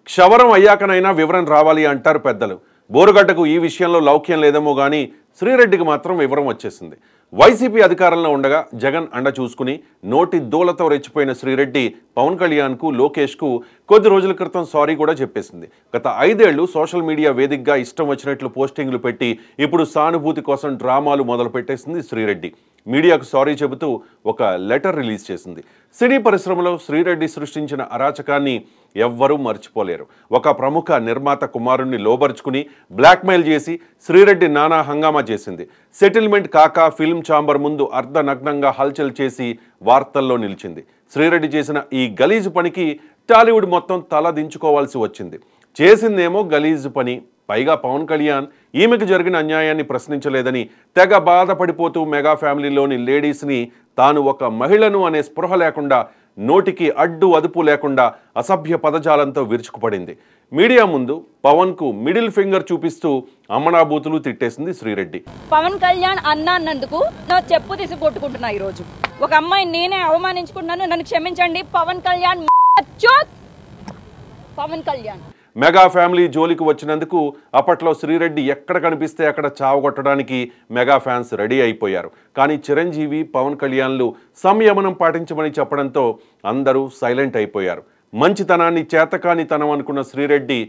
క్షవరం అయ్యాకనైనా వివరం రావాలి అంటారు పెద్దలు. బోరుగడ్డకు ఈ విషయంలో లౌక్యం లేదేమో కానీ శ్రీరెడ్డికి మాత్రం వివరం వచ్చేసింది. వైసీపీ అధికారంలో ఉండగా జగన్ అండ చూసుకుని నోటి దూలతో రెచ్చిపోయిన శ్రీరెడ్డి పవన్ కళ్యాణ్కు, లోకేష్కు కొద్ది రోజుల క్రితం సారీ కూడా చెప్పేసింది. గత 5 ఏళ్లు సోషల్ మీడియా వేదికగా ఇష్టం వచ్చినట్లు పోస్టింగ్లు పెట్టి ఇప్పుడు సానుభూతి కోసం డ్రామాలు మొదలు పెట్టేసింది శ్రీరెడ్డి. మీడియాకు సారీ చెబుతూ ఒక లెటర్ రిలీజ్ చేసింది. సినీ పరిశ్రమలో శ్రీరెడ్డి సృష్టించిన అరాచకాన్ని ఎవ్వరూ మర్చిపోలేరు. ఒక ప్రముఖ నిర్మాత కుమారుణ్ణి లోబరుచుకుని బ్లాక్మెయిల్ చేసి శ్రీరెడ్డి నానా హంగామా చేసింది. సెటిల్మెంట్ కాక ఫిల్మ్ ఛాంబర్ ముందు అర్ధనగ్నంగా హల్చల్ చేసి వార్తల్లో నిలిచింది. శ్రీరెడ్డి చేసిన ఈ గలీజు పనికి టాలీవుడ్ మొత్తం తల దించుకోవాల్సి వచ్చింది. చేసిందేమో గలీజు పని, పైగా పవన్ కళ్యాణ్ ఈమెకు జరిగిన అన్యాయాన్ని ప్రశ్నించలేదని తెగ బాధపడిపోతూ మెగా ఫ్యామిలీలోని లేడీస్ని తాను ఒక మహిళను అనే స్పృహ లేకుండా, నోటికి అడ్డు అదుపు లేకుండా అసభ్య పదజాలంతో విరుచుకుపడింది. మీడియా ముందు పవన్కు మిడిల్ ఫింగర్ చూపిస్తూ అమ్మనాబూతులు తిట్టేసింది శ్రీరెడ్డి. పవన్ కళ్యాణ్ అన్నందుకు నా చెప్పు తీసి కొట్టుకుంటున్నా. ఈరోజు ఒక అమ్మాయి నేనే అవమానించుకుంటున్నాను, నన్ను క్షమించండి. పవన్ కళ్యాణ్ మెగా ఫ్యామిలీ జోలికి వచ్చినందుకు అప్పట్లో శ్రీరెడ్డి ఎక్కడ కనిపిస్తే అక్కడ చావగొట్టడానికి మెగా ఫ్యాన్స్ రెడీ అయిపోయారు. కానీ చిరంజీవి, పవన్ కళ్యాణ్లు సంయమనం పాటించమని చెప్పడంతో అందరూ సైలెంట్ అయిపోయారు. మంచితనాన్ని చేతకానితనం అనుకున్న శ్రీరెడ్డి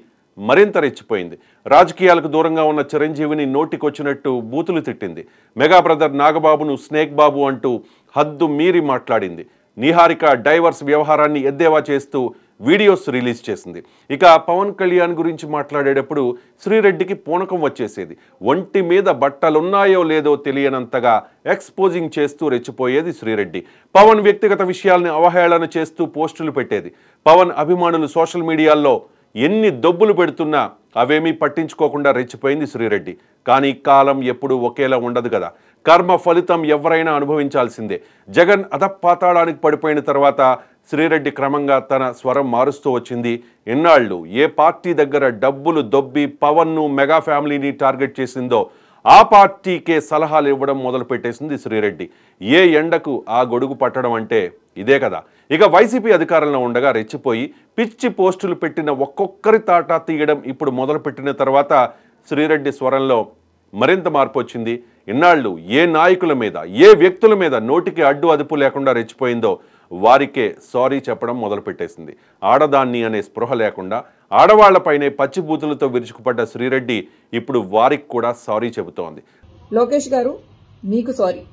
మరింత రెచ్చిపోయింది. రాజకీయాలకు దూరంగా ఉన్న చిరంజీవిని నోటికొచ్చినట్టు బూతులు తిట్టింది. మెగా బ్రదర్ నాగబాబును స్నేక్ బాబు అంటూ హద్దు మీరి మాట్లాడింది. నిహారిక డైవర్స్ వ్యవహారాన్ని ఎద్దేవా చేస్తూ వీడియోస్ రిలీజ్ చేసింది. ఇక పవన్ కళ్యాణ్ గురించి మాట్లాడేటప్పుడు శ్రీరెడ్డికి పూనకం వచ్చేసేది. ఒంటి మీద బట్టలున్నాయో లేదో తెలియనంతగా ఎక్స్పోజింగ్ చేస్తూ రెచ్చిపోయేది శ్రీరెడ్డి. పవన్ వ్యక్తిగత విషయాల్ని అవహేళన చేస్తూ పోస్టులు పెట్టేది. పవన్ అభిమానులు సోషల్ మీడియాలో ఎన్ని దొబ్బులు పెడుతున్నా అవేమీ పట్టించుకోకుండా రెచ్చిపోయింది శ్రీరెడ్డి. కానీ కాలం ఎప్పుడూ ఒకేలా ఉండదు కదా. కర్మ ఫలితం ఎవరైనా అనుభవించాల్సిందే. జగన్ అధపాతాళానికి పడిపోయిన తర్వాత శ్రీరెడ్డి క్రమంగా తన స్వరం మారుస్తూ వచ్చింది. ఇన్నాళ్ళు ఏ పార్టీ దగ్గర డబ్బులు దొబ్బి పవన్ను, మెగా ఫ్యామిలీని టార్గెట్ చేసిందో ఆ పార్టీకే సలహాలు ఇవ్వడం మొదలుపెట్టేసింది శ్రీరెడ్డి. ఏ ఎండకు ఆ గొడుగు పట్టడం అంటే ఇదే కదా. ఇక వైసీపీ అధికారంలో ఉండగా రెచ్చిపోయి పిచ్చి పోస్టులు పెట్టిన ఒక్కొక్కరి తాటా తీయడం ఇప్పుడు మొదలుపెట్టిన తర్వాత శ్రీరెడ్డి స్వరంలో మరింత మార్పు వచ్చింది. ఇన్నాళ్ళు ఏ నాయకుల మీద, ఏ వ్యక్తుల మీద నోటికి అడ్డు అదుపు లేకుండా రెచ్చిపోయిందో వారికే సారీ చెప్పడం మొదలుపెట్టేసింది. ఆడదాన్ని అనే స్పృహ లేకుండా ఆడవాళ్లపైనే పచ్చిబూతులతో విరుచుకుపడ్డ శ్రీరెడ్డి ఇప్పుడు వారికి కూడా సారీ చెబుతోంది. లోకేష్ గారు మీకు సారీ,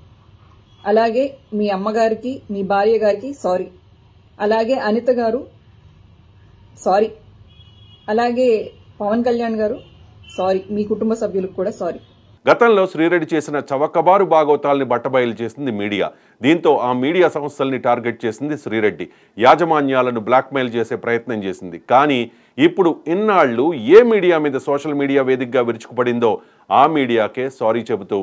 అలాగే మీ అమ్మగారికి, మీ భార్య గారికి సారీ, అలాగే అనిత గారు సారీ, అలాగే పవన్ కళ్యాణ్ గారు సారీ, మీ కుటుంబ సభ్యులకు కూడా సారీ. గతంలో శ్రీరెడ్డి చేసిన చవకబారు భాగవతాల్ని బట్టబయలు చేసింది మీడియా. దీంతో ఆ మీడియా సంస్థల్ని టార్గెట్ చేసింది శ్రీరెడ్డి. యాజమాన్యాలను బ్లాక్మెయిల్ చేసే ప్రయత్నం చేసింది. కానీ ఇప్పుడు ఇన్నాళ్ళు ఏ మీడియా మీద సోషల్ మీడియా వేదికగా విరుచుకుపడిందో ఆ మీడియాకే సారీ చెబుతూ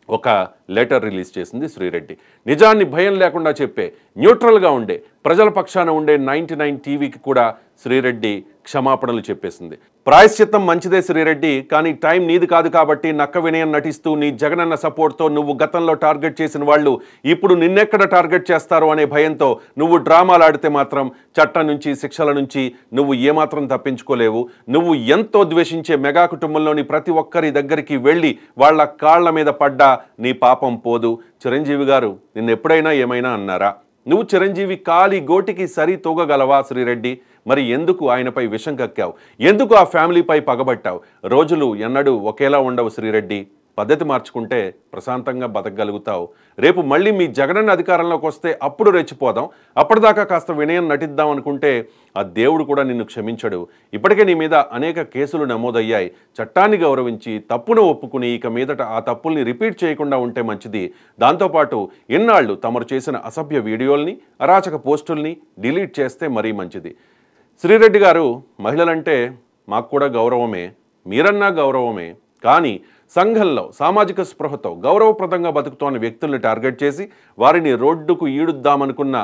ఒక లెటర్ రిలీజ్ చేసింది శ్రీరెడ్డి. నిజాన్ని భయం లేకుండా చెప్పే, న్యూట్రల్గా ఉండే, ప్రజల పక్షాన ఉండే 99 టీవీకి కూడా శ్రీరెడ్డి క్షమాపణలు చెప్పేసింది. ప్రాయశ్చిత్తం మంచిదే శ్రీరెడ్డి, కానీ టైం నీది కాదు కాబట్టి నక్క వినయం నటిస్తూ నీ జగనన్న సపోర్ట్తో నువ్వు గతంలో టార్గెట్ చేసిన వాళ్ళు ఇప్పుడు నిన్నెక్కడ టార్గెట్ చేస్తారో అనే భయంతో నువ్వు డ్రామాలు ఆడితే మాత్రం చట్టం నుంచి, శిక్షల నుంచి నువ్వు ఏమాత్రం తప్పించుకోలేవు. నువ్వు ఎంతో ద్వేషించే మెగా కుటుంబంలోని ప్రతి ఒక్కరి దగ్గరికి వెళ్ళి వాళ్ళ కాళ్ల మీద పడ్డా నీ పాపం పోదు. చిరంజీవి గారు నిన్నెప్పుడైనా ఏమైనా అన్నారా? నువ్వు చిరంజీవి కాలి గోటికి సరి తూగగలవా శ్రీరెడ్డి? మరి ఎందుకు ఆయనపై విషం కక్కావు? ఎందుకు ఆ ఫ్యామిలీపై పగబట్టావు? రోజులు ఎన్నడూ ఒకేలా ఉండవు శ్రీరెడ్డి. పద్ధతి మార్చుకుంటే ప్రశాంతంగా బతకగలుగుతావు. రేపు మళ్ళీ మీ జగనన్న అధికారంలోకి వస్తే అప్పుడు రెచ్చిపోదాం. అప్పటిదాకా కాస్త వినయం నటిద్దాం అనుకుంటే ఆ దేవుడు కూడా నిన్ను క్షమించడు. ఇప్పటికే నీ మీద అనేక కేసులు నమోదయ్యాయి. చట్టాన్ని గౌరవించి తప్పును ఒప్పుకుని ఇక మీదట ఆ తప్పుల్ని రిపీట్ చేయకుండా ఉంటే మంచిది. దాంతోపాటు ఇన్నాళ్ళు తమరు చేసిన అసభ్య వీడియోల్ని, అరాచక పోస్టుల్ని డిలీట్ చేస్తే మరీ మంచిది. శ్రీరెడ్డి గారు, మహిళలంటే మాకు కూడా గౌరవమే, మీరన్నా గౌరవమే. కానీ సంఘంలో సామాజిక స్పృహతో గౌరవప్రదంగా బతుకుతోన్న వ్యక్తుల్ని టార్గెట్ చేసి వారిని రోడ్డుకు ఈడుద్దామనుకున్న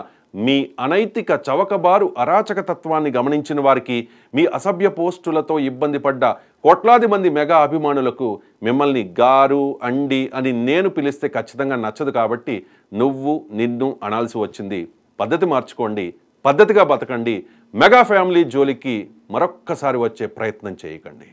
మీ అనైతిక చవకబారు అరాచక తత్వాన్ని గమనించిన వారికి, మీ అసభ్య పోస్టులతో ఇబ్బంది పడ్డ కోట్లాది మంది మెగా అభిమానులకు మిమ్మల్ని గారు, అండి అని నేను పిలిస్తే ఖచ్చితంగా నచ్చదు. కాబట్టి నువ్వు, నిన్ను అనాల్సి వచ్చింది. పద్ధతి మార్చుకోండి, పద్ధతిగా బతకండి. మెగా ఫ్యామిలీ జోలికి మరొక్కసారి వచ్చే ప్రయత్నం చేయకండి.